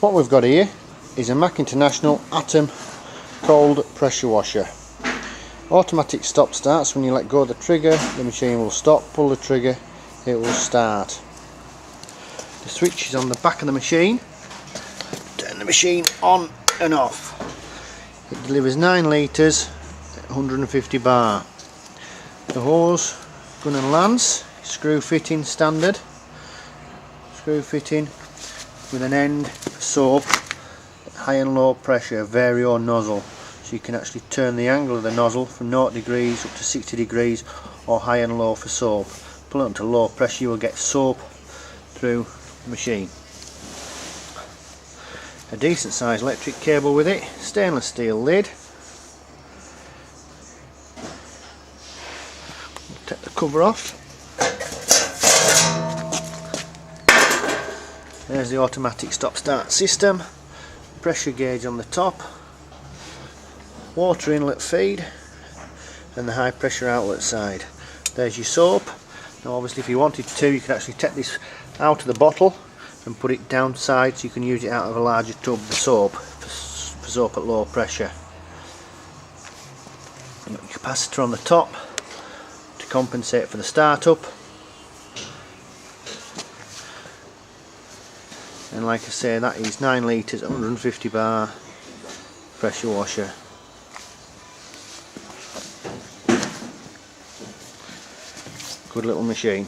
What we've got here is a Mack International Atom cold pressure washer. Automatic stop starts. When you let go of the trigger, the machine will stop. Pull the trigger, it will start. The switch is on the back of the machine. Turn the machine on and off. It delivers 9 litres at 150 bar. The hose, gun and lance, screw fitting standard. Screw fitting with an end for soap, high and low pressure, vario nozzle. So you can actually turn the angle of the nozzle from 0 degrees up to 60 degrees or high and low for soap. Pull it onto low pressure, you will get soap through the machine. A decent sized electric cable with it, stainless steel lid. Take the cover off. There's the automatic stop start system. Pressure gauge on the top. Water inlet feed and the high pressure outlet side. There's your soap. Now obviously if you wanted to, you could actually take this out of the bottle and put it downside so you can use it out of a larger tub, the soap, for soap at low pressure. You've got your capacitor on the top to compensate for the startup. And like I say, that is 9 litres, 150 bar pressure washer. Good little machine.